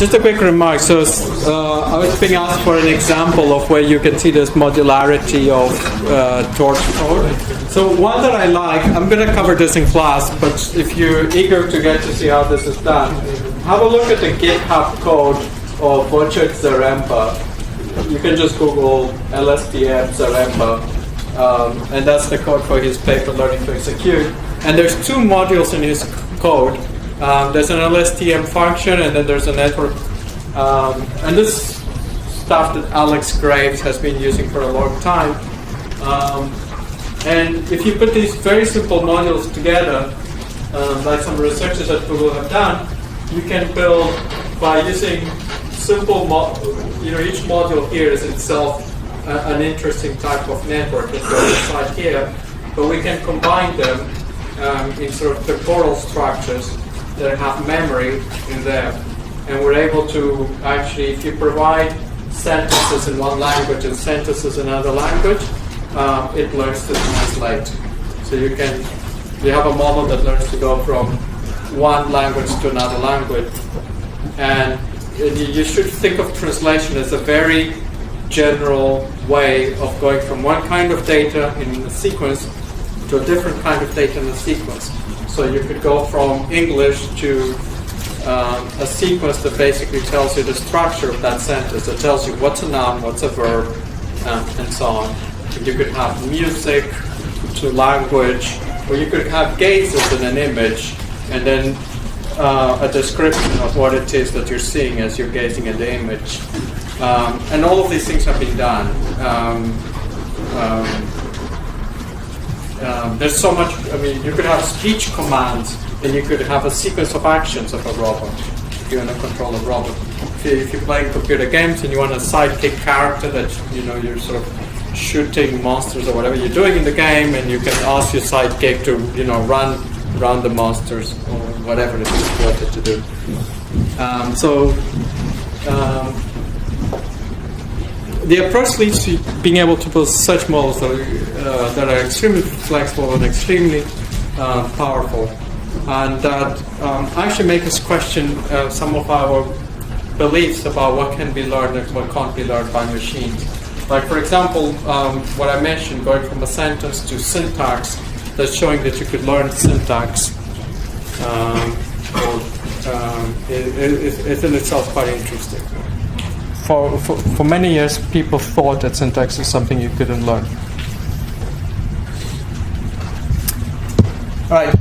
Just a quick remark. So I was being asked for an example of where you can see this modularity of Torch code. So one that I like, I'm going to cover this in class, but if you're eager to get to see how this is done, have a look at the GitHub code of Wojciech Zaremba. You can just Google LSTM Zaremba, and that's the code for his paper, Learning to Execute. And there's two modules in his code. There's an LSTM function, and then there's a network. And this stuff that Alex Graves has been using for a long time. And if you put these very simple modules together, like some researchers at Google have done, you can build by using simple, each module here is itself an interesting type of network that goes inside here, but we can combine them in sort of temporal structures that have memory in them. And we're able to actually, if you provide sentences in one language and sentences in another language, it learns to translate. So you have a model that learns to go from one language to another language. And you should think of translation as a very general way of going from one kind of data in a sequence to a different kind of data in a sequence. So you could go from English to a sequence that basically tells you the structure of that sentence. It tells you what's a noun, what's a verb, and so on. And you could have music to language, or you could have gazes in an image, and then a description of what it is that you're seeing as you're gazing at the image. And all of these things have been done. There's so much, you could have speech commands, and you could have a sequence of actions of a robot if you want to control a robot. If you're playing computer games and you want a sidekick character that you're sort of shooting monsters or whatever you're doing in the game, and you can ask your sidekick to run the monsters or whatever it is you want it to do. The approach leads to being able to build such models that are extremely flexible and extremely powerful, and that actually make us question some of our beliefs about what can be learned and what can't be learned by machines. Like, for example, what I mentioned, going from a sentence to syntax, that's showing that you could learn syntax. It's in itself quite interesting. For many years, people thought that syntax is something you couldn't learn. All right,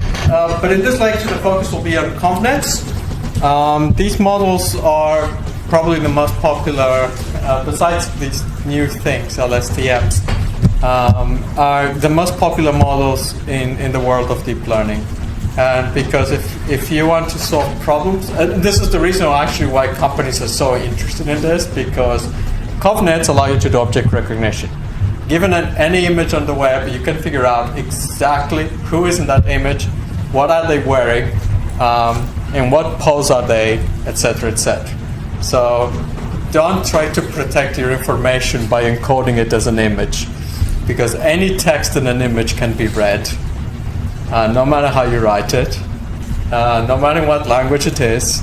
but in this lecture, the focus will be on ConvNets. These models are probably the most popular, besides these new things, LSTMs, are the most popular models in the world of deep learning. And because if you want to solve problems, and this is the reason actually why companies are so interested in this, because ConvNets allow you to do object recognition. Given any image on the web, you can figure out exactly who is in that image, what are they wearing, in what pose are they, etc., etc. So don't try to protect your information by encoding it as an image, because any text in an image can be read. No matter how you write it, no matter what language it is,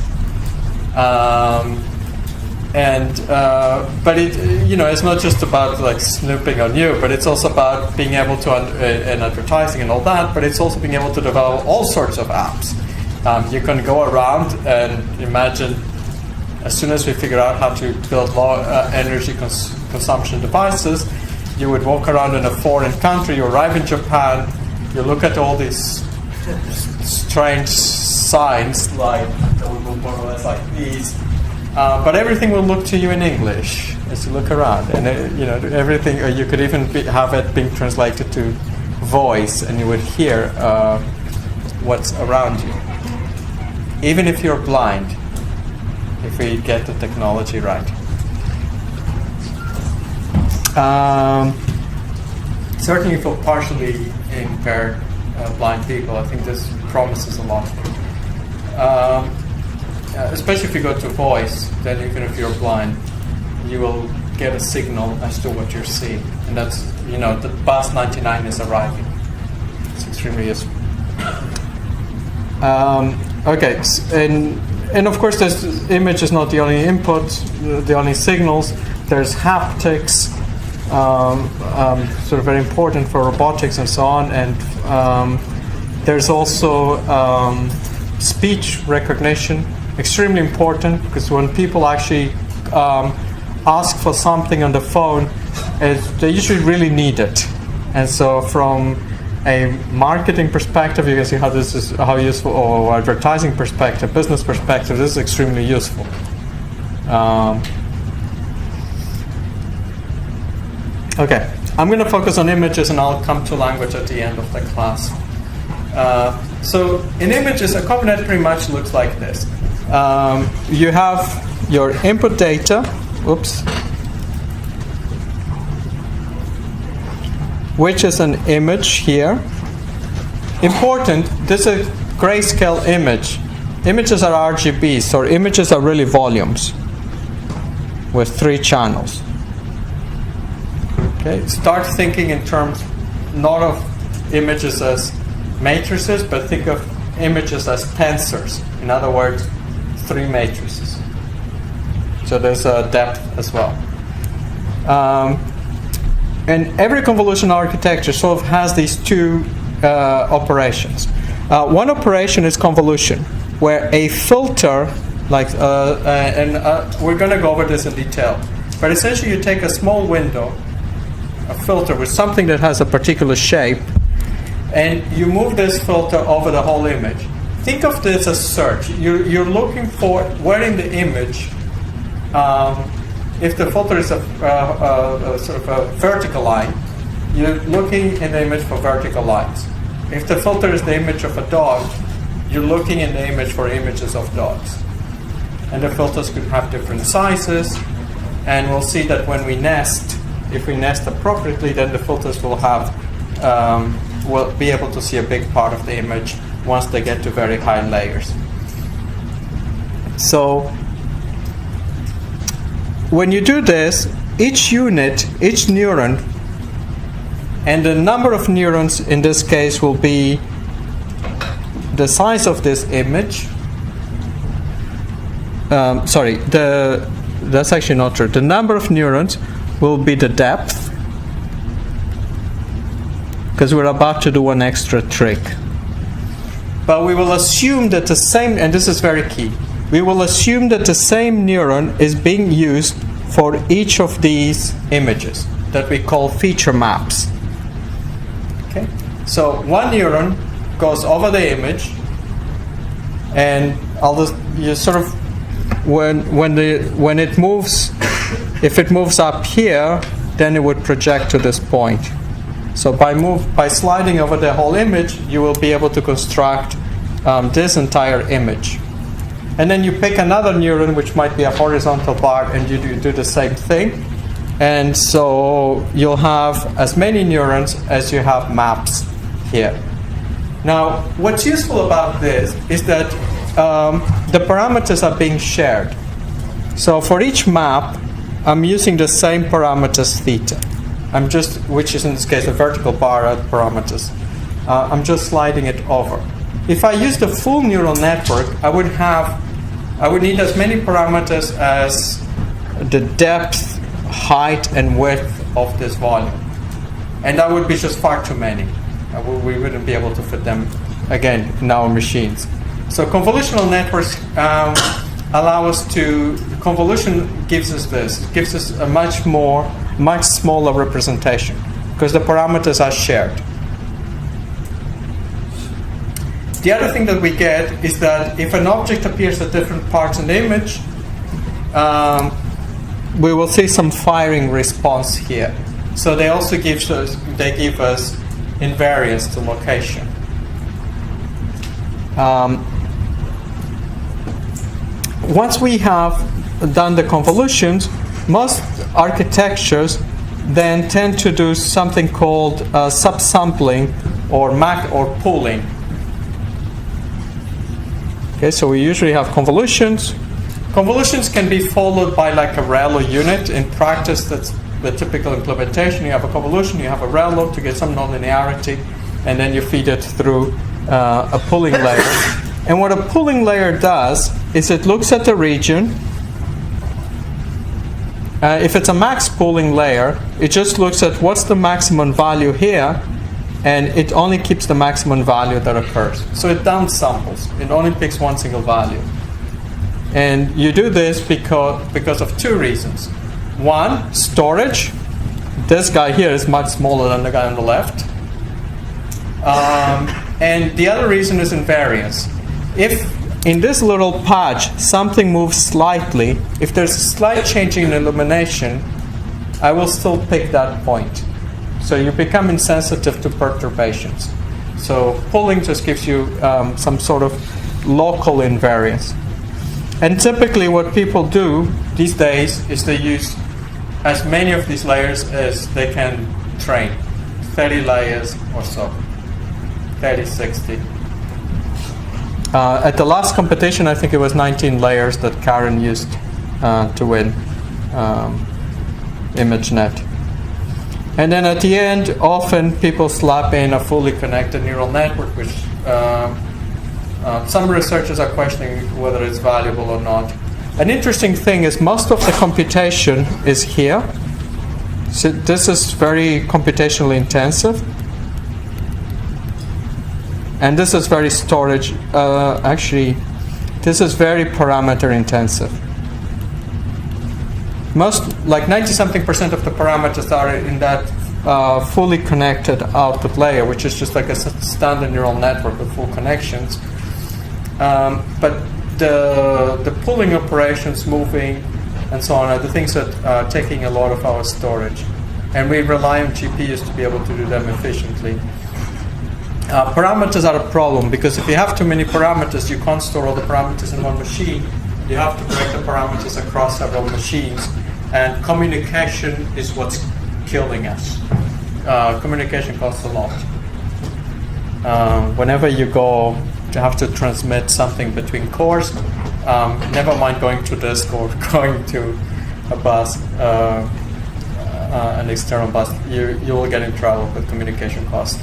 but it's not just about like snooping on you, but it's also about being able to and advertising and all that. But it's also being able to develop all sorts of apps. You can go around and imagine, as soon as we figure out how to build low energy consumption devices, you would walk around in a foreign country. You arrive in Japan. You look at all these strange signs, like more or less like these, but everything will look to you in English as you look around, and everything. You could even have it being translated to voice, and you would hear what's around you, even if you're blind. If we get the technology right. Certainly for partially impaired blind people, I think this promises a lot. Especially if you go to voice, then even if you're blind, you will get a signal as to what you're seeing. And that's, the bus 99 is arriving. It's extremely useful. Okay, And of course, this image is not the only input, the only signals. There's haptics, sort of very important for robotics and so on. And there's also speech recognition, extremely important, because when people actually ask for something on the phone, they usually really need it. And so from a marketing perspective, you can see how this is how useful, or advertising perspective, business perspective, this is extremely useful. Okay, I'm going to focus on images, and I'll come to language at the end of the class. So in images, a ConvNet pretty much looks like this. You have your input data, which is an image here. Important, this is a grayscale image. Images are RGBs, so images are really volumes with 3 channels. Okay, start thinking in terms not of images as matrices, but think of images as tensors. In other words, 3 matrices. So there's a depth as well. And every convolutional architecture sort of has these 2 operations. One operation is convolution, where a filter, we're going to go over this in detail, but essentially you take a small window, a filter with something that has a particular shape, and you move this filter over the whole image. Think of this as search. You're looking for where in the image, if the filter is a sort of a vertical line, you're looking in the image for vertical lines. If the filter is the image of a dog, you're looking in the image for images of dogs. And the filters could have different sizes, and we'll see that when we nest, if we nest appropriately, then the filters will have will be able to see a big part of the image once they get to very high layers. So when you do this, each unit, each neuron, and the number of neurons in this case will be the size of this image. That's actually not true. The number of neurons will be the depth, because we're about to do an extra trick. But we will assume that the same, and this is very key, we will assume that the same neuron is being used for each of these images that we call feature maps. Okay? So one neuron goes over the image, and you sort of when it moves, if it moves up here, then it would project to this point. So by sliding over the whole image, you will be able to construct this entire image. And then you pick another neuron, which might be a horizontal bar, and you do the same thing. And so you'll have as many neurons as you have maps here. Now, what's useful about this is that the parameters are being shared. So for each map, I'm using the same parameters theta. Which is in this case a vertical bar at parameters. I'm just sliding it over. If I use the full neural network, I would need as many parameters as the depth, height, and width of this volume. And that would be just far too many. We wouldn't be able to fit them, again, in our machines. So convolutional networks convolution gives us this. It gives us a much smaller representation, because the parameters are shared. The other thing that we get is that if an object appears at different parts in the image, we will see some firing response here. So they also give us invariance to location. Once we have done the convolutions, most architectures then tend to do something called subsampling or pooling. Okay, so we usually have convolutions. Convolutions can be followed by like a ReLU unit. In practice, that's the typical implementation. You have a convolution, you have a ReLU to get some nonlinearity, and then you feed it through a pooling layer. And what a pooling layer does is it looks at the region. If it's a max pooling layer, it just looks at what's the maximum value here, and it only keeps the maximum value that occurs. So it downsamples. It only picks one single value. And you do this because of two reasons. One, storage. This guy here is much smaller than the guy on the left. And the other reason is invariance. If in this little patch something moves slightly, if there's a slight change in illumination, I will still pick that point. So you become insensitive to perturbations. So pulling just gives you some sort of local invariance. And typically what people do these days is they use as many of these layers as they can train. 30 layers or so. 30, 60. At the last competition, I think it was 19 layers that Karen used to win ImageNet. And then at the end, often people slap in a fully connected neural network, which some researchers are questioning whether it's valuable or not. An interesting thing is most of the computation is here. So this is very computationally intensive. And this is very storage, actually, this is very parameter intensive. Most, like 90-something% of the parameters are in that fully connected output layer, which is just like a standard neural network with full connections. But the pooling operations, moving, and so on are the things that are taking a lot of our storage. And we rely on GPUs to be able to do them efficiently. Parameters are a problem because if you have too many parameters, you can't store all the parameters in one machine. You have to break the parameters across several machines. And communication is what's killing us. Communication costs a lot. Whenever you go to have to transmit something between cores, never mind going to disk or going to a bus, an external bus, you will get in trouble with communication costs.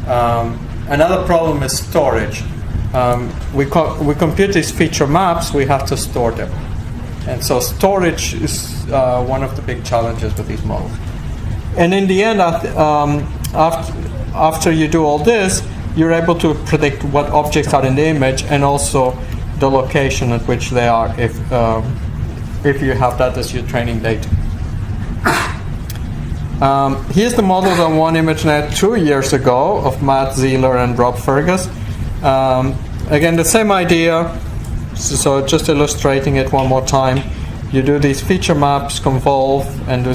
Another problem is storage. We compute these feature maps, we have to store them. And so storage is one of the big challenges with these models. And in the end, after you do all this, you're able to predict what objects are in the image and also the location at which they are if you have that as your training data. Here's the model that won ImageNet 2 years ago of Matt Zeeler and Rob Fergus. Again, the same idea. So just illustrating it one more time. You do these feature maps, convolve, and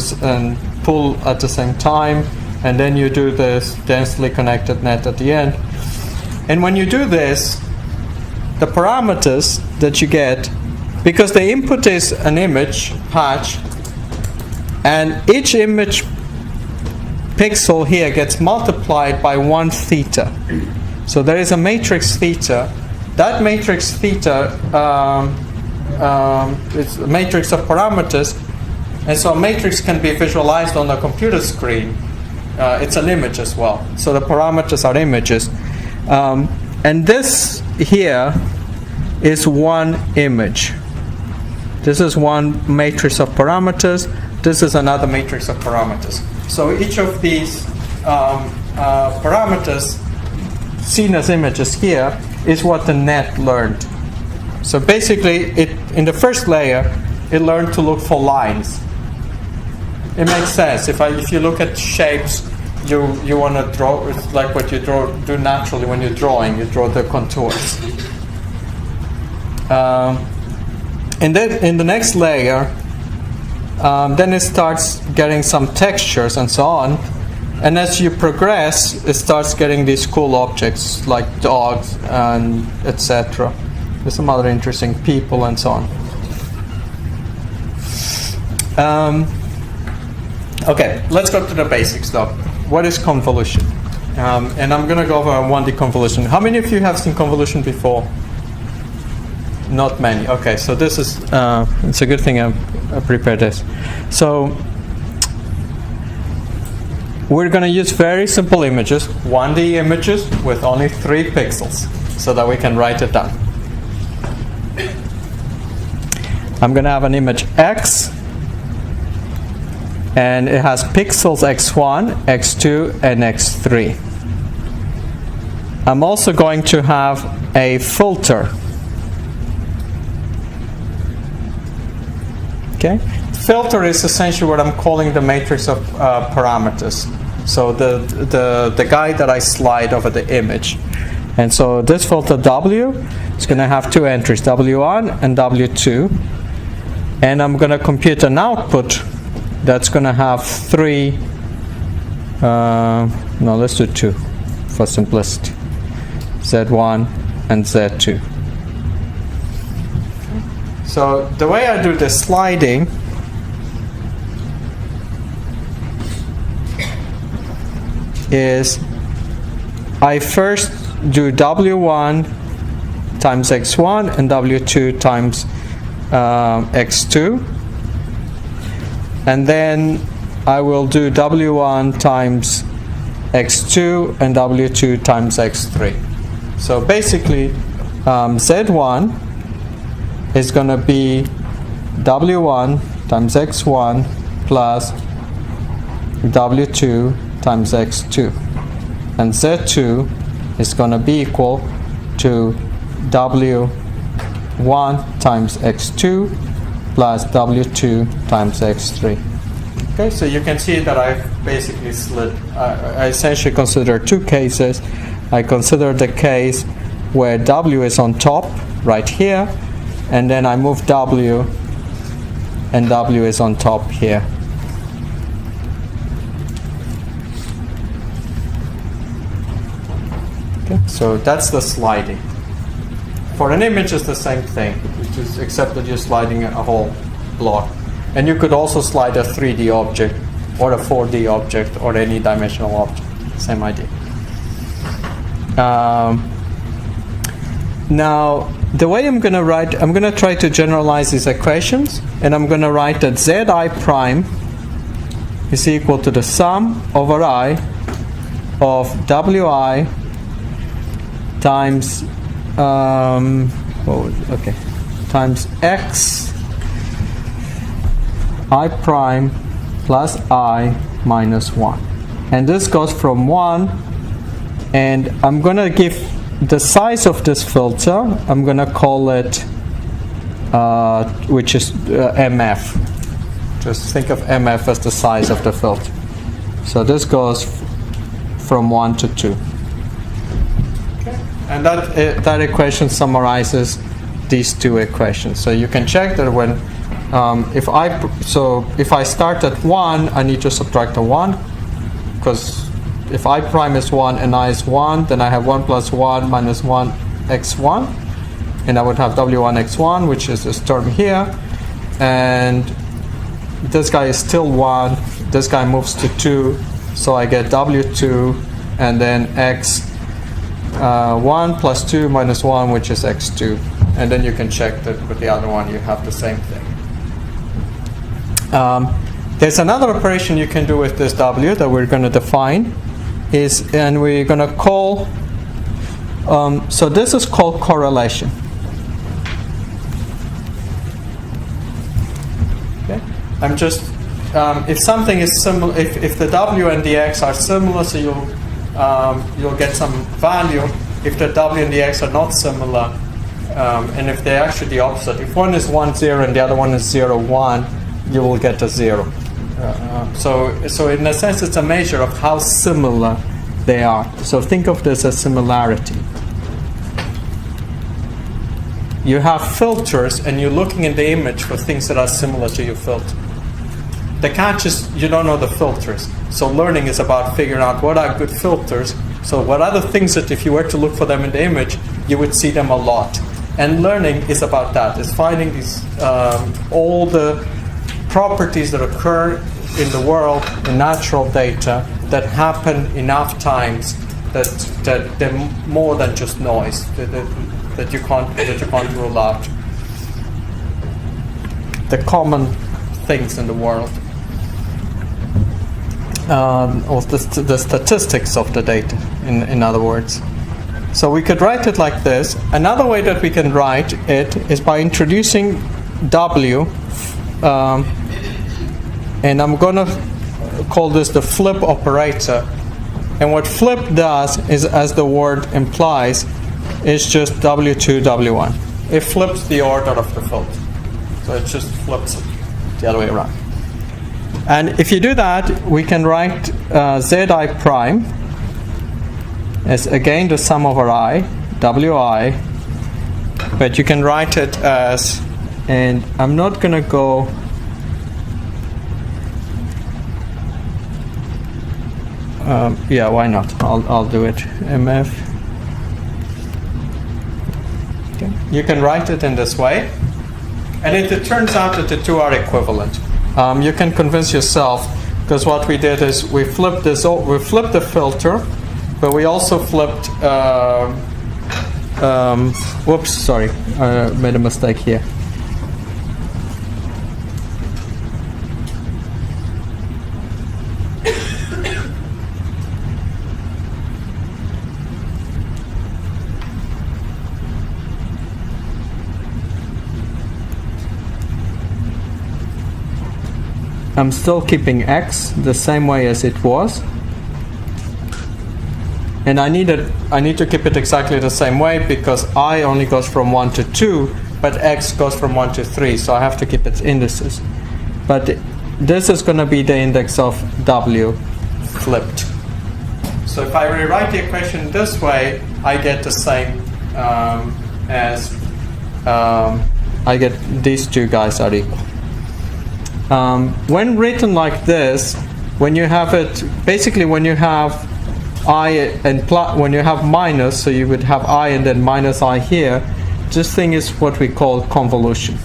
pull at the same time, and then you do this densely connected net at the end. And when you do this, the parameters that you get, because the input is an image patch, and each image pixel here gets multiplied by 1 theta. So there is a matrix theta. That matrix theta is a matrix of parameters, and so a matrix can be visualized on the computer screen. It's an image as well. So the parameters are images. And this here is one image. This is one matrix of parameters. This is another matrix of parameters. So each of these parameters seen as images here is what the net learned. So basically, in the first layer, it learned to look for lines. It makes sense. If you look at shapes, you want to draw. It's like what you do naturally when you're drawing. You draw the contours. And then in the next layer, then it starts getting some textures and so on. And as you progress, it starts getting these cool objects like dogs and etc. There's some other interesting people and so on. Okay, let's go to the basics though. What is convolution? And I'm going to go over 1D convolution. How many of you have seen convolution before? Not many. Okay, so this is, it's a good thing I prepared this. So we're going to use very simple images, 1D images with only 3 pixels, so that we can write it down. I'm going to have an image X, and it has pixels X1, X2, and X3. I'm also going to have a filter. Okay? Filter is essentially what I'm calling the matrix of parameters. So the guy that I slide over the image. And so this filter W is going to have two entries, W1 and W2. And I'm going to compute an output that's going to have three, no, let's do two for simplicity. Z1 and Z2. So the way I do the sliding is I first do W1 times X1 and W2 times X2, and then I will do W1 times X2 and W2 times X3. So basically Z1 is going to be W1 times X1 plus W2 times X2, and Z2 is going to be equal to W1 times X2 plus W2 times X3. Okay, so you can see that I basically slid. I essentially consider two cases. I consider the case where W is on top, right here, and then I move W, and W is on top here. Okay, so that's the sliding. For an image, it's the same thing, except that you're sliding a whole block. And you could also slide a 3D object, or a 4D object, or any dimensional object. Same idea. Now, the way I'm going to write, I'm going to try to generalize these equations, and I'm going to write that Zi prime is equal to the sum over I of Wi times times x I prime plus I minus 1, and this goes from 1, and I'm going to give the size of this filter, I'm going to call it which is MF. Just think of MF as the size of the filter. So this goes from 1 to 2. Okay. And that equation summarizes these two equations. So you can check that when if I start at 1, I need to subtract a 1, because if I prime is 1 and I is 1, then I have 1 plus 1 minus 1 x1, and I would have W1 x1, which is this term here, and this guy is still 1, this guy moves to 2, so I get W2, and then x1 plus 2 minus 1, which is x2, and then you can check that with the other one you have the same thing. There's another operation you can do with this W that we're going to define, and we're going to call, so this is called correlation. Okay? I'm just, if something is similar, if the W and the X are similar, so you'll get some value. If the W and the X are not similar, and if they're actually the opposite, if one is 1, 0 and the other one is 0, 1, you will get a 0. So in a sense, it's a measure of how similar they are. So think of this as similarity. You have filters, and you're looking in the image for things that are similar to your filter. The catch is you don't know the filters. So learning is about figuring out what are good filters. So what are the things that if you were to look for them in the image, you would see them a lot. And learning is about that. It's finding these all the properties that occur in the world, in natural data, that happen enough times that they're more than just noise, that you can't rule out. The common things in the world, or the statistics of the data, in other words. So we could write it like this. Another way that we can write it is by introducing W, and I'm going to call this the flip operator. And what flip does is, as the word implies, is just W2, W1. It flips the order of the filter. So it just flips it the other way around. And if you do that, we can write Zi prime as, again, the sum over I, Wi, but you can write it as, and I'm not going to go yeah, why not? I'll do it. MF. Okay. You can write it in this way, and it turns out that the two are equivalent. You can convince yourself, because what we did is we flipped this. We flipped the filter, but we also flipped. Whoops, sorry, I made a mistake here. I'm still keeping X the same way as it was, and I need to keep it exactly the same way because I only goes from 1 to 2, but X goes from 1 to 3, so I have to keep its indices. But this is going to be the index of W flipped. So if I rewrite the equation this way, I get the same as I get these two guys are equal. When written like this, when you have it, basically when you have I and when you have minus, so you would have I and then minus I here, this thing is what we call convolution.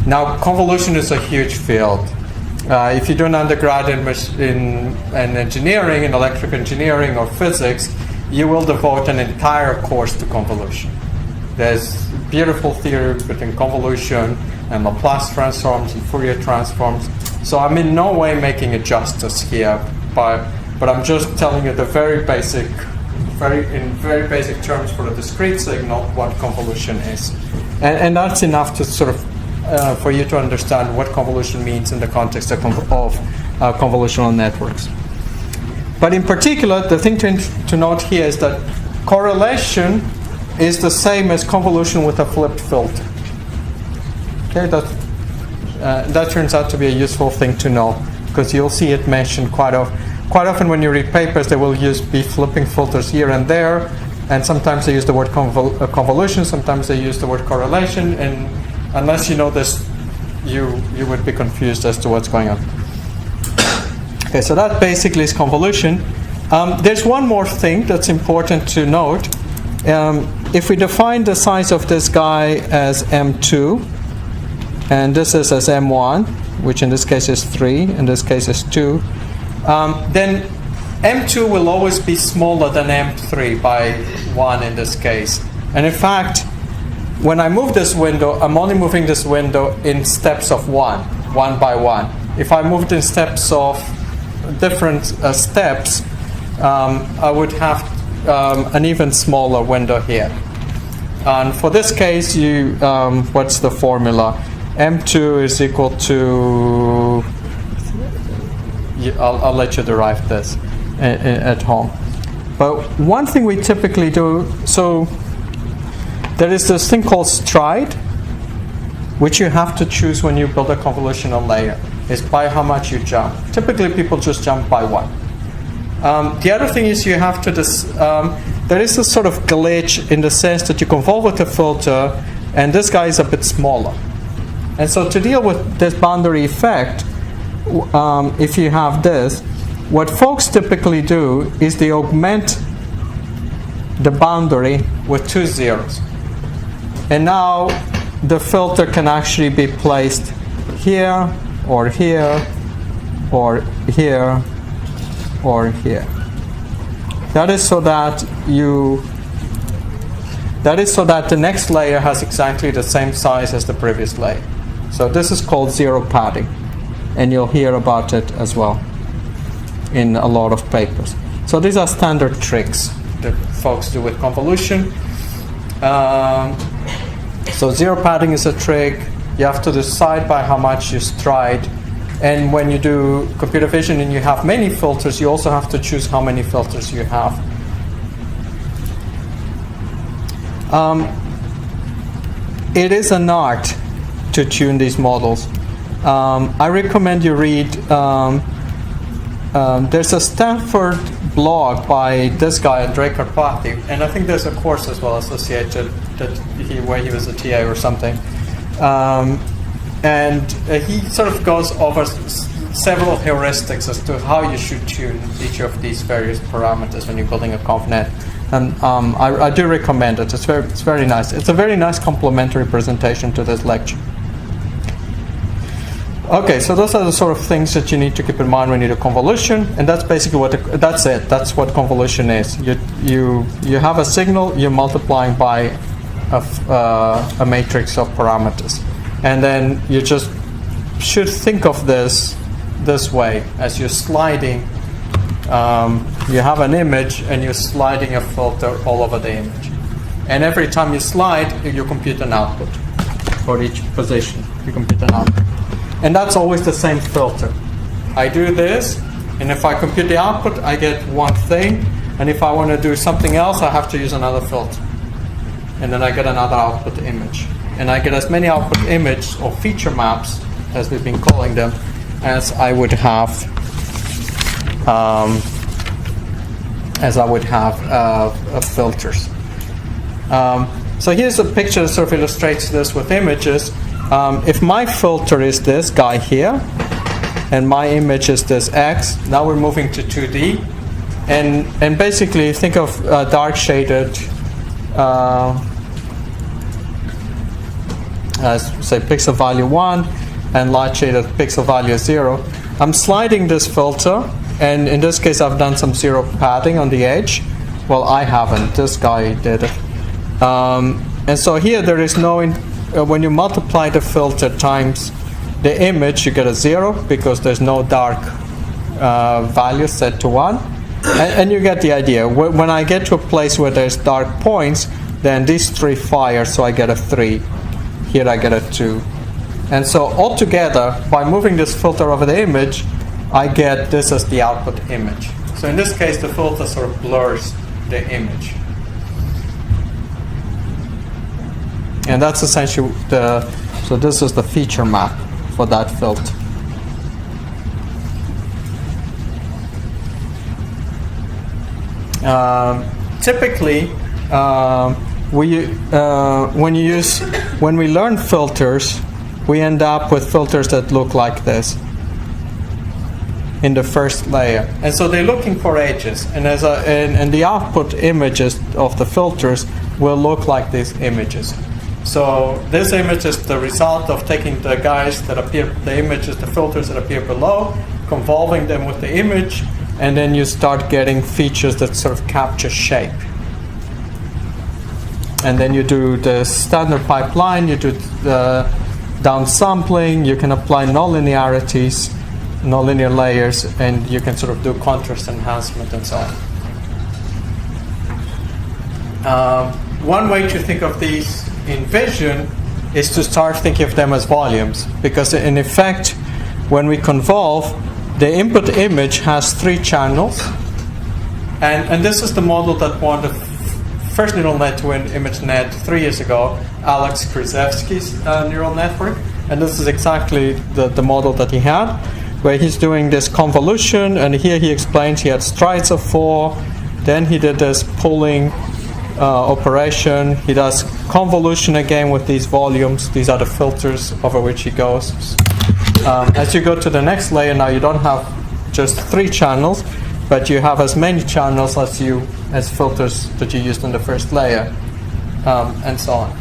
Now, convolution is a huge field. If you do an undergrad in engineering, in electrical engineering or physics, you will devote an entire course to convolution. There's beautiful theory between convolution and Laplace transforms and Fourier transforms. So I'm in no way making a justice here, but I'm just telling you the very basic terms for a discrete signal what convolution is, and that's enough to sort of for you to understand what convolution means in the context of convolutional networks. But in particular, the thing to note here is that correlation is the same as convolution with a flipped filter. Okay, that turns out to be a useful thing to know, because you'll see it mentioned quite often when you read papers. They will be flipping filters here and there, and sometimes they use the word convolution, sometimes they use the word correlation, and unless you know this, you would be confused as to what's going on. Okay, so that basically is convolution. There's one more thing that's important to note. If we define the size of this guy as M2, and this is as M1, which in this case is 3, in this case is 2, then M2 will always be smaller than M3 by 1 in this case. And in fact, when I move this window, I'm only moving this window in steps of 1 by 1. If I moved in steps of different steps, I would have an even smaller window here. And for this case, what's the formula? M2 is equal to, I'll let you derive this at home. But one thing we typically do, so there is this thing called stride, which you have to choose when you build a convolutional layer, is by how much you jump. Typically people just jump by 1. The other thing is you have to, there is a sort of glitch in the sense that you convolve with a filter and this guy is a bit smaller. And so to deal with this boundary effect, if you have this, what folks typically do is they augment the boundary with 2 zeros. And now the filter can actually be placed here, or here, or here, or here. That is so that the next layer has exactly the same size as the previous layer. So this is called zero padding, and you'll hear about it as well in a lot of papers. So these are standard tricks that folks do with convolution. So zero padding is a trick. You have to decide by how much you stride. And when you do computer vision and you have many filters, you also have to choose how many filters you have. It is an art to tune these models. I recommend you read, there's a Stanford blog by this guy, Andrej Karpathy, and I think there's a course as well associated where he was a TA or something. And he sort of goes over several heuristics as to how you should tune each of these various parameters when you're building a ConvNet. And I do recommend it. It's very nice. It's a very nice complementary presentation to this lecture. Okay, so those are the sort of things that you need to keep in mind when you do convolution, and that's basically that's it. That's what convolution is. You have a signal, you're multiplying by a matrix of parameters, and then you just should think of this way as you're sliding. You have an image and you're sliding a filter all over the image, and every time you slide, you compute an output for each position. You compute an output. And that's always the same filter. I do this, and if I compute the output, I get one thing. And if I want to do something else, I have to use another filter. And then I get another output image. And I get as many output images or feature maps, as we've been calling them, as I would have filters. So here's a picture that sort of illustrates this with images. If my filter is this guy here, and my image is this X, now we're moving to 2D. And basically think of dark shaded, say pixel value 1, and light shaded pixel value 0. I'm sliding this filter, and in this case I've done some zero padding on the edge. Well, I haven't, this guy did it. And so here there is no, when you multiply the filter times the image, you get a 0 because there's no dark value set to 1. And you get the idea. When I get to a place where there's dark points, then these 3 fire, so I get a 3. Here I get a 2. And so altogether, by moving this filter over the image, I get this as the output image. So in this case, the filter sort of blurs the image. And that's essentially so this is the feature map for that filter. Typically, when we learn filters, we end up with filters that look like this in the first layer, and so they're looking for edges, and and the output images of the filters will look like these images. So this image is the result of taking the guys that appear, the images, the filters that appear below, convolving them with the image, and then you start getting features that sort of capture shape. And then you do the standard pipeline, you do the downsampling, you can apply nonlinearities, nonlinear layers, and you can sort of do contrast enhancement and so on. One way to think of these in vision is to start thinking of them as volumes, because in effect, when we convolve, the input image has 3 channels, and this is the model that won the first neural net to win ImageNet 3 years ago, Alex Krzyzewski's neural network, and this is exactly the model that he had, where he's doing this convolution, and here he explains he had strides of 4, then he did this pulling operation, he does convolution again with these volumes, these are the filters over which he goes. As you go to the next layer, now you don't have just 3 channels, but you have as many channels as filters that you used in the first layer, and so on.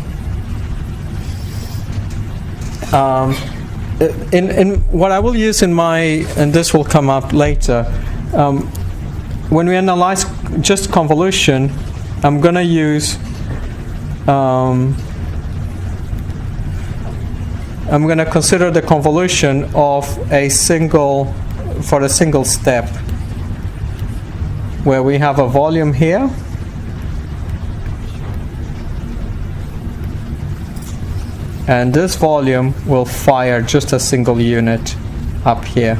In what I will use in my, and this will come up later, when we analyze just convolution, I'm going to use, I'm going to consider the convolution of a single step, where we have a volume here, and this volume will fire just a single unit up here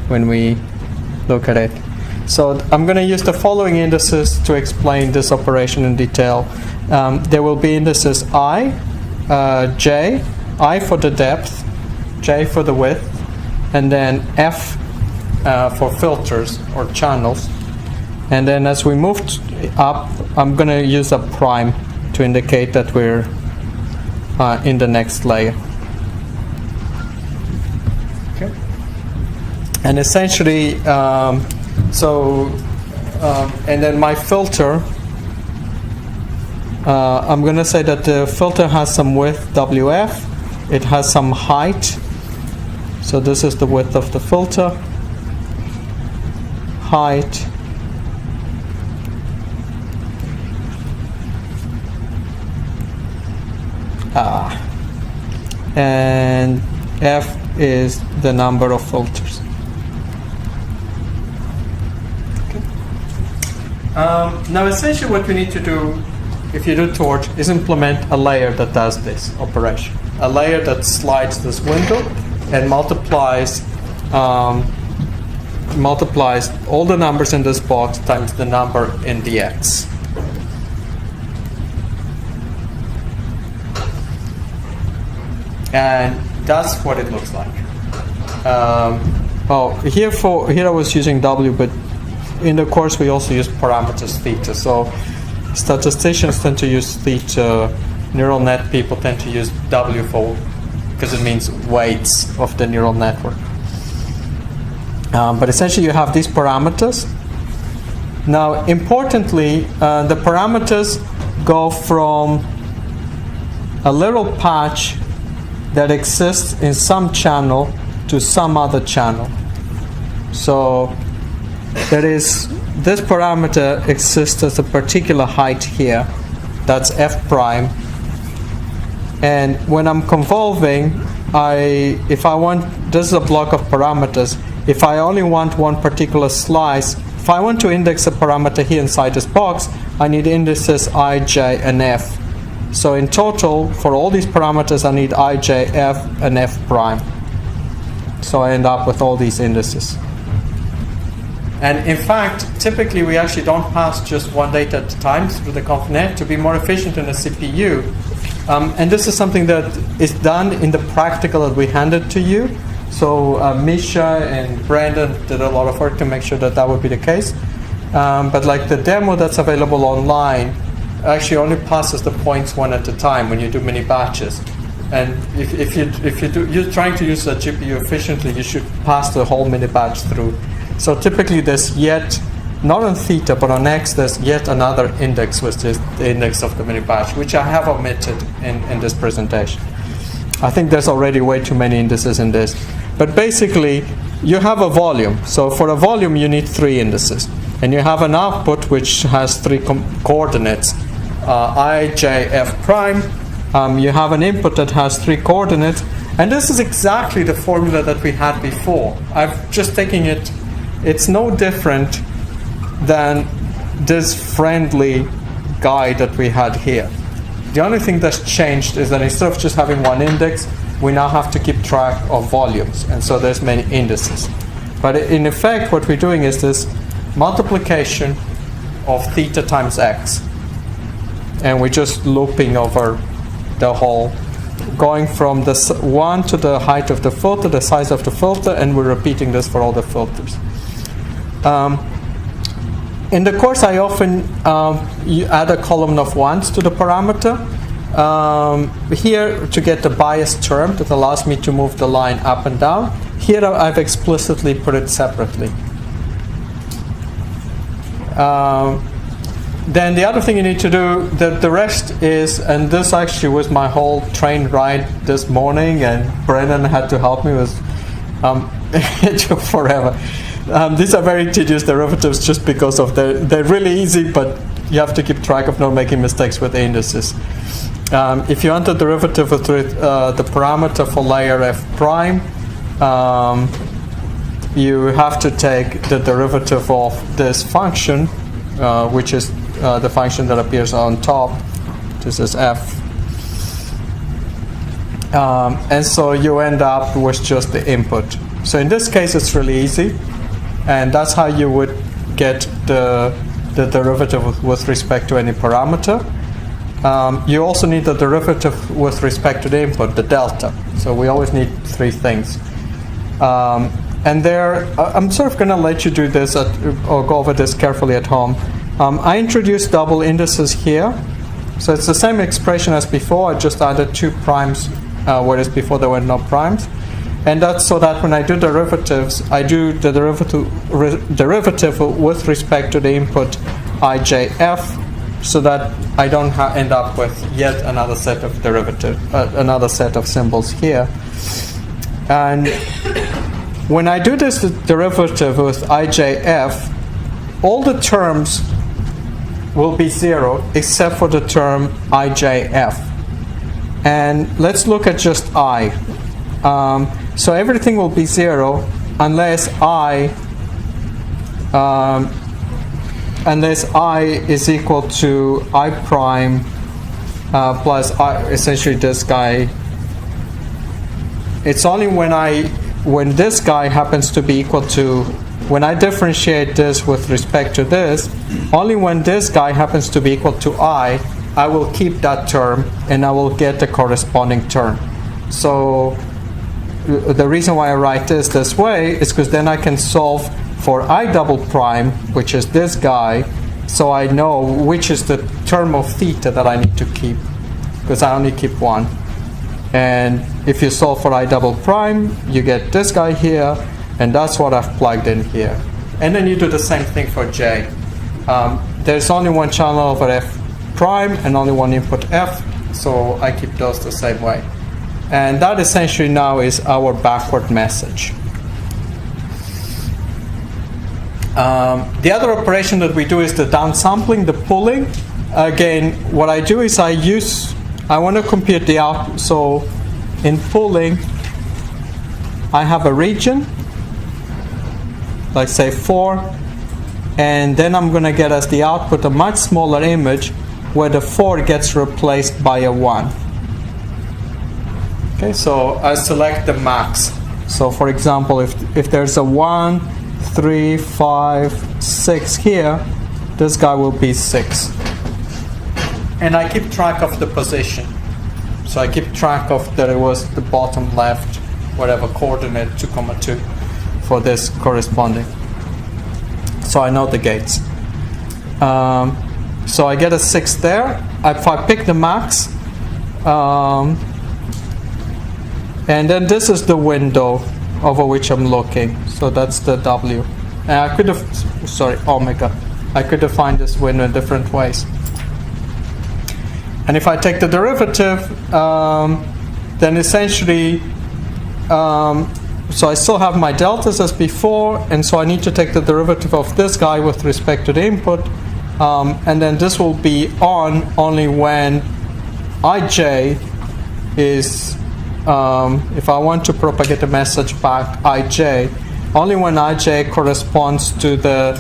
when we look at it. So I'm going to use the following indices to explain this operation in detail. There will be indices I, J, I for the depth, J for the width, and then F for filters or channels. And then as we move up, I'm going to use a prime to indicate that we're in the next layer. Okay. And essentially, and then my filter, I'm going to say that the filter has some width, WF, it has some height, so this is the width of the filter, height, and F is the number of filters. Okay. Now essentially what we need to do, if you do torch, is implement a layer that does this operation. A layer that slides this window and multiplies all the numbers in this box times the number in the X. And that's what it looks like. Here I was using W, but in the course we also use parameters theta. So statisticians tend to use theta. Neural net people tend to use W because it means weights of the neural network. But essentially you have these parameters. Now importantly, the parameters go from a little patch that exists in some channel to some other channel. So there is, this parameter exists as a particular height here, that's F prime, and when I'm convolving, if I want, this is a block of parameters, if I only want one particular slice, if I want to index a parameter here inside this box, I need indices I, J, and F. So in total, for all these parameters, I need I, J, F, and F prime. So I end up with all these indices. And in fact, typically we actually don't pass just one data at a time through the ConvNet to be more efficient in the CPU. And this is something that is done in the practical that we handed to you. So Misha and Brandon did a lot of work to make sure that that would be the case. But like the demo that's available online actually only passes the points one at a time when you do mini batches. And if you're trying to use a GPU efficiently, you should pass the whole mini batch through. So typically there's yet, not on theta, but on X, there's yet another index, which is the index of the mini batch, which I have omitted in this presentation. I think there's already way too many indices in this. But basically, you have a volume. So for a volume, you need 3 indices. And you have an output which has 3 coordinates, I, J, F prime. You have an input that has 3 coordinates. And this is exactly the formula that we had before. I've just taken it, it's no different than this friendly guide that we had here. The only thing that's changed is that instead of just having one index, we now have to keep track of volumes, and so there's many indices. But in effect, what we're doing is this multiplication of theta times X, and we're just looping over the whole, going from the 1 to the height of the filter, the size of the filter, and we're repeating this for all the filters. In the course, I often add a column of 1s to the parameter. Here, to get the bias term that allows me to move the line up and down. Here, I've explicitly put it separately. Then the other thing you need to do, the rest is, and this actually was my whole train ride this morning, and Brennan had to help me with, it took forever. These are very tedious derivatives just because of they're really easy, but you have to keep track of not making mistakes with the indices. If you want the derivative with the parameter for layer F prime, you have to take the derivative of this function, which is the function that appears on top. This is F. And so you end up with just the input. So in this case, it's really easy, and that's how you would get the derivative with respect to any parameter. You also need the derivative with respect to the input, the delta. So we always need three things. And there, I'm sort of going to let you do this or go over this carefully at home. I introduced double indices here. So it's the same expression as before. I just added 2 primes, whereas before there were no primes. And that's so that when I do derivatives, I do the derivative with respect to the input ijf, so that I don't end up with yet another set of another set of symbols here. And when I do this derivative with ijf, all the terms will be 0 except for the term ijf. And let's look at just I. So everything will be 0 unless I is equal to I prime plus I, essentially this guy. It's only when this guy happens to be equal to, when I differentiate this with respect to this, only when this guy happens to be equal to I will keep that term and I will get the corresponding term. So the reason why I write this way is because then I can solve for I double prime, which is this guy, so I know which is the term of theta that I need to keep, because I only keep one. And if you solve for I double prime, you get this guy here, and that's what I've plugged in here. And then you do the same thing for J. There's only one channel over F prime and only one input F, so I keep those the same way. And that essentially now is our backward message. The other operation that we do is the downsampling, the pulling. Again, what I do is I want to compute the output. So in pulling, I have a region, like say 4, and then I'm going to get as the output a much smaller image where the 4 gets replaced by a 1. Okay, so I select the max. So for example, if there's a 1, 3, 5, 6 here, this guy will be 6. And I keep track of the position. So I keep track of that it was the bottom left, whatever coordinate 2, 2 for this corresponding. So I know the gates. So I get a 6 there. If I pick the max, and then this is the window over which I'm looking. So that's the W. And I could have, omega. I could define this window in different ways. And if I take the derivative, then essentially, so I still have my deltas as before, and so I need to take the derivative of this guy with respect to the input, and then this will be on only when ij is, if I want to propagate a message back ij, only when ij corresponds to the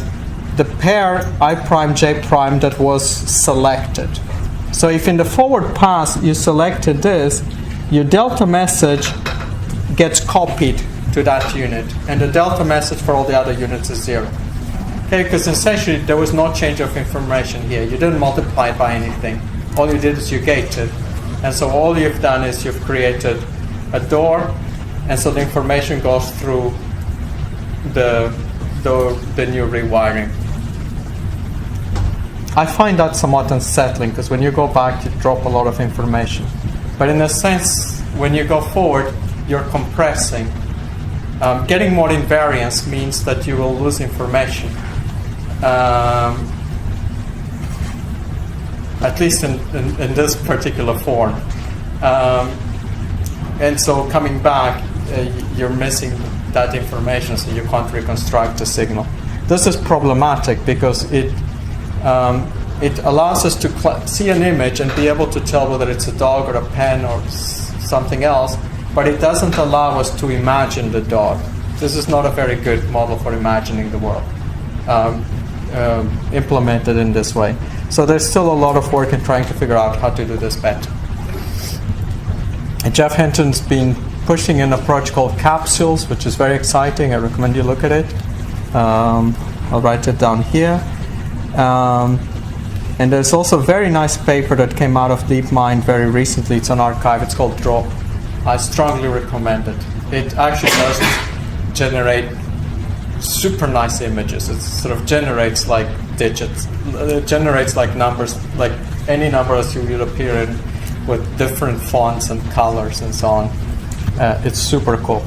pair I prime j prime that was selected. So if in the forward pass you selected this, your delta message gets copied to that unit, and the delta message for all the other units is 0. Okay, because essentially there was no change of information here. You didn't multiply it by anything. All you did is you gated. And so all you've done is you've created a door, and so the information goes through the new rewiring. I find that somewhat unsettling, because when you go back you drop a lot of information. But in a sense, when you go forward, you're compressing. Getting more invariance means that you will lose information. At least in this particular form. And so coming back, you're missing that information, so you can't reconstruct the signal. This is problematic because it allows us to see an image and be able to tell whether it's a dog or a pen or something else, but it doesn't allow us to imagine the dog. This is not a very good model for imagining the world, implemented in this way. So there's still a lot of work in trying to figure out how to do this better. Jeff Hinton's been pushing an approach called capsules, which is very exciting. I recommend you look at it. I'll write it down here. And there's also a very nice paper that came out of DeepMind very recently. It's on arXiv. It's called Drop. I strongly recommend it. It actually does generate super nice images. It sort of generates like digits. It generates like numbers, like any numbers you would appear in, with different fonts and colors and so on. It's super cool.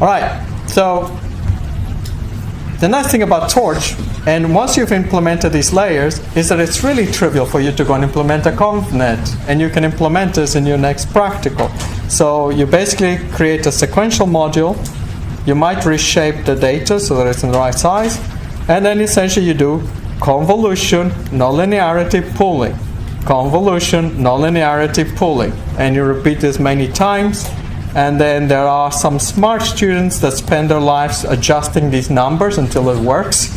All right, so the nice thing about Torch, and once you've implemented these layers, is that it's really trivial for you to go and implement a ConvNet, and you can implement this in your next practical. So you basically create a sequential module. You might reshape the data so that it's in the right size, and then essentially you do convolution, nonlinearity, pooling. Convolution, nonlinearity, pooling. And you repeat this many times. And then there are some smart students that spend their lives adjusting these numbers until it works.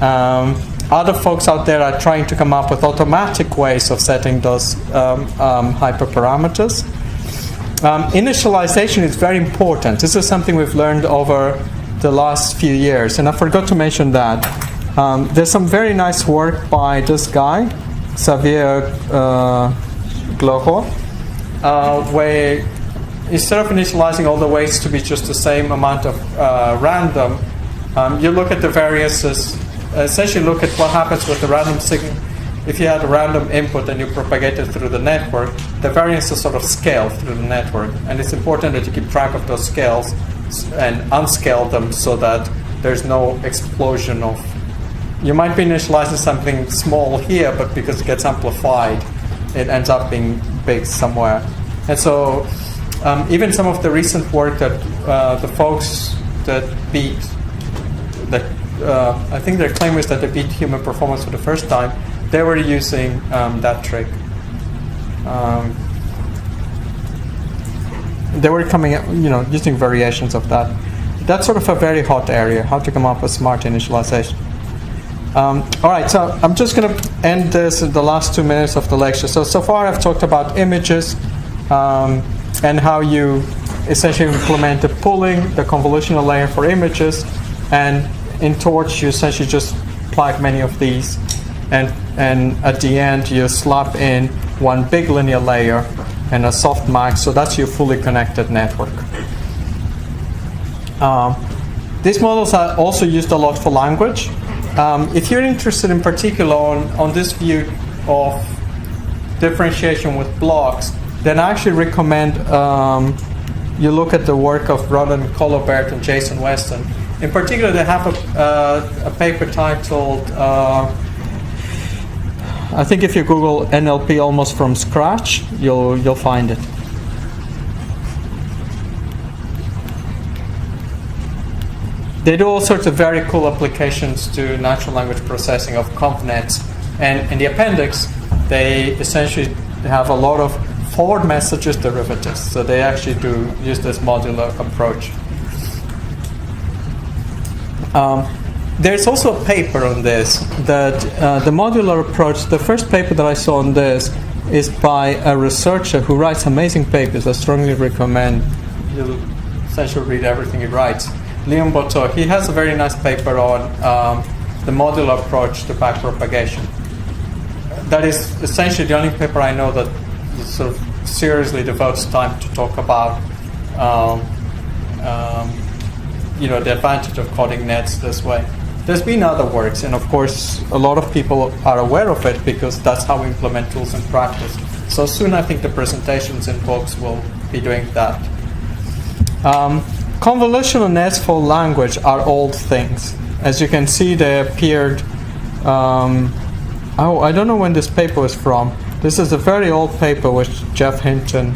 Other folks out there are trying to come up with automatic ways of setting those hyperparameters. Initialization is very important. This is something we've learned over the last few years, and I forgot to mention that. There's some very nice work by this guy, Xavier Gloho, where instead of initializing all the weights to be just the same amount of random, you look at the variances, essentially look at what happens with the random signal. If you had a random input and you propagate it through the network, the variances sort of scale through the network. And it's important that you keep track of those scales and unscale them so that there's no explosion of... You might be initializing something small here, but because it gets amplified, it ends up being big somewhere. And so even some of the recent work that the folks that beat, I think their claim is that they beat human performance for the first time, they were using that trick. They were coming up, using variations of that. That's sort of a very hot area, how to come up with smart initialization. All right, so I'm just going to end this in the last 2 minutes of the lecture. So far I've talked about images and how you essentially implement the pooling, the convolutional layer for images, and in Torch you essentially just plug many of these, and at the end you slap in one big linear layer and a softmax, so that's your fully connected network. These models are also used a lot for language. If you're interested in particular on this view of differentiation with blocks, then I actually recommend you look at the work of Ronan Colobert and Jason Weston. In particular, they have a paper titled, I think if you Google NLP almost from scratch, you'll find it. They do all sorts of very cool applications to natural language processing of ConvNets. And in the appendix, they essentially have a lot of forward messages derivatives. So they actually do use this modular approach. There's also a paper on this, that the modular approach, the first paper that I saw on this is by a researcher who writes amazing papers. I strongly recommend you essentially read everything he writes. Leon Boteau. He has a very nice paper on the modular approach to backpropagation. That is essentially the only paper I know that sort of seriously devotes time to talk about the advantage of coding nets this way. There's been other works, and of course a lot of people are aware of it because that's how we implement tools in practice. So soon I think the presentations in books will be doing that. Convolutional nets for language are old things. As you can see, they appeared, I don't know when this paper was from. This is a very old paper with Jeff Hinton.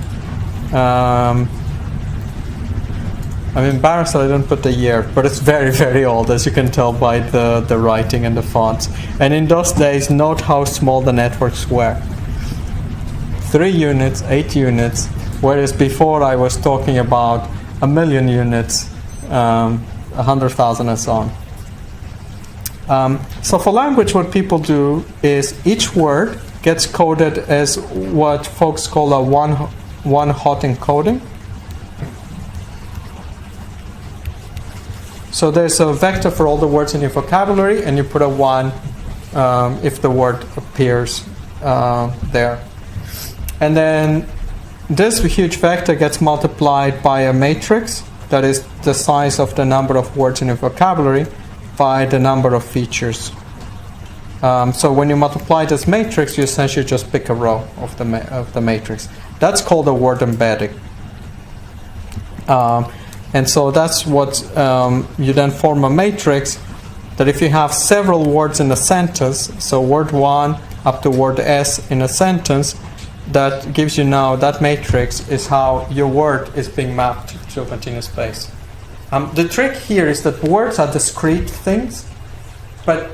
I'm embarrassed that I didn't put the year, but it's very, very old, as you can tell by the writing and the fonts. And in those days, note how small the networks were. 3 units, 8 units, whereas before I was talking about 1 million units, 100,000 and so on. So for language, what people do is each word gets coded as what folks call a one-hot encoding. So there's a vector for all the words in your vocabulary, and you put a 1 if the word appears there. And then this huge vector gets multiplied by a matrix, that is the size of the number of words in your vocabulary, by the number of features. So when you multiply this matrix, you essentially just pick a row of the matrix. That's called a word embedding. And so that's what you then form a matrix that if you have several words in a sentence, so word 1 up to word S in a sentence, that gives you now, that matrix is how your word is being mapped to a continuous space. The trick here is that words are discrete things, but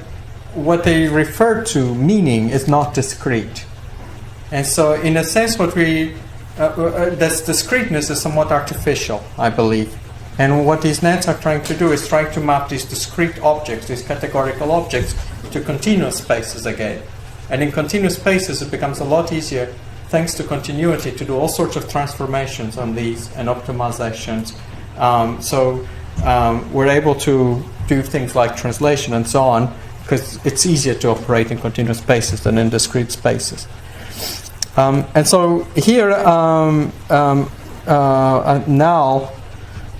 what they refer to, meaning, is not discrete. And so in a sense what this discreteness is somewhat artificial, I believe. And what these nets are trying to do is trying to map these discrete objects, these categorical objects, to continuous spaces again. And in continuous spaces it becomes a lot easier, thanks to continuity, to do all sorts of transformations on these and optimizations. We're able to do things like translation and so on, because it's easier to operate in continuous spaces than in discrete spaces. And so here Nal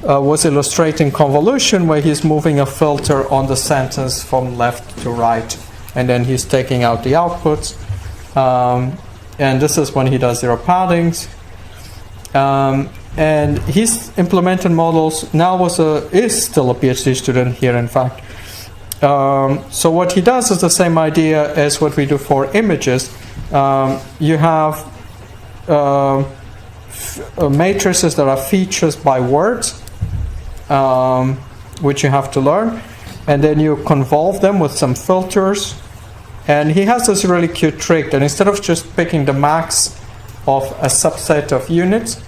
was illustrating convolution, where he's moving a filter on the sentence from left to right, and then he's taking out the outputs. And this is when he does zero paddings. And he's implemented models. Nal is still a PhD student here, in fact. So what he does is the same idea as what we do for images. You have matrices that are features by words, which you have to learn, and then you convolve them with some filters. And he has this really cute trick that instead of just picking the max of a subset of units,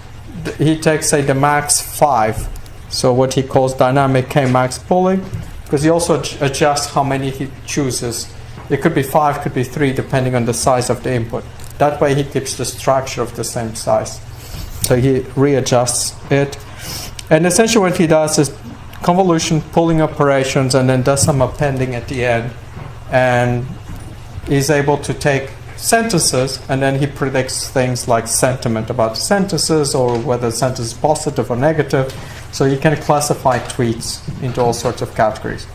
he takes, say, the max 5, so what he calls dynamic K-max pooling, because he also adjusts how many he chooses. It could be 5, could be 3, depending on the size of the input. That way he keeps the structure of the same size. So he readjusts it. And essentially what he does is convolution, pooling operations, and then does some appending at the end. And he's able to take sentences, and then he predicts things like sentiment about sentences, or whether the sentence is positive or negative. So you can classify tweets into all sorts of categories.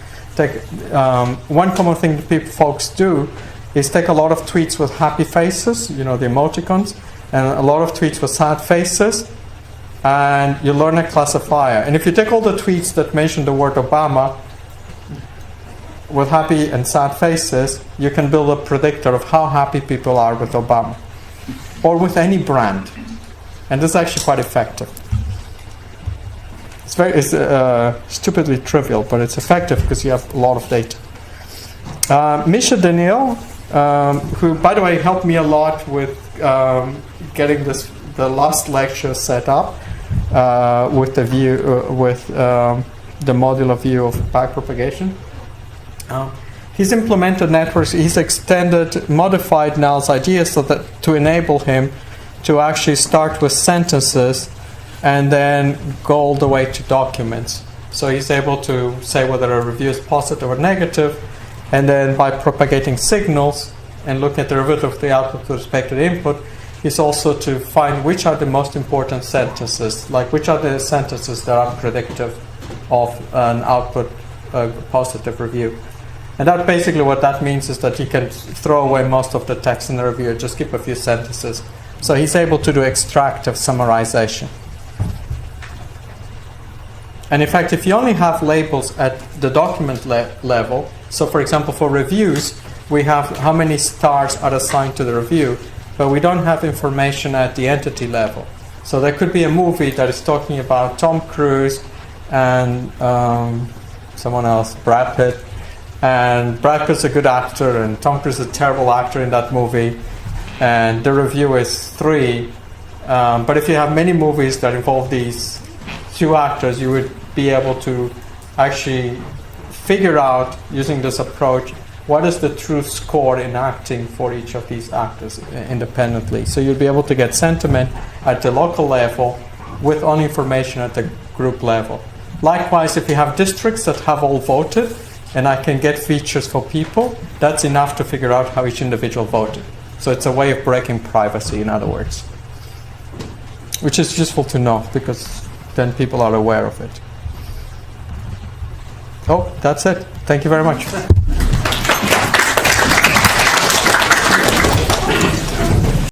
One common thing that folks do is take a lot of tweets with happy faces, the emoticons, and a lot of tweets with sad faces, and you learn a classifier. And if you take all the tweets that mention the word Obama with happy and sad faces, you can build a predictor of how happy people are with Obama, or with any brand. And this is actually quite effective. It's stupidly trivial, but it's effective because you have a lot of data. Misha Daniel, who, by the way, helped me a lot with getting the last lecture set up with the view, the modular view of backpropagation. He's implemented networks. He's modified Nal's ideas so that to enable him to actually start with sentences and then go all the way to documents. So he's able to say whether a review is positive or negative, and then by propagating signals and looking at the derivative of the output with respect to the input, is also to find which are the most important sentences, like which are the sentences that are predictive of an output positive review. And that basically what that means is that he can throw away most of the text in the review and just keep a few sentences. So he's able to do extractive summarization. And in fact, if you only have labels at the document level, so for example, for reviews, we have how many stars are assigned to the review, but we don't have information at the entity level. So there could be a movie that is talking about Tom Cruise and someone else, Brad Pitt, and Brad Pitt's a good actor and Tom Cruise is a terrible actor in that movie, and the review is 3. But if you have many movies that involve these 2 actors, you would be able to actually figure out, using this approach, what is the true score in acting for each of these actors independently. So you'll be able to get sentiment at the local level with on information at the group level. Likewise, if you have districts that have all voted, and I can get features for people, that's enough to figure out how each individual voted. So it's a way of breaking privacy, in other words, which is useful to know because then people are aware of it. Oh, that's it. Thank you very much.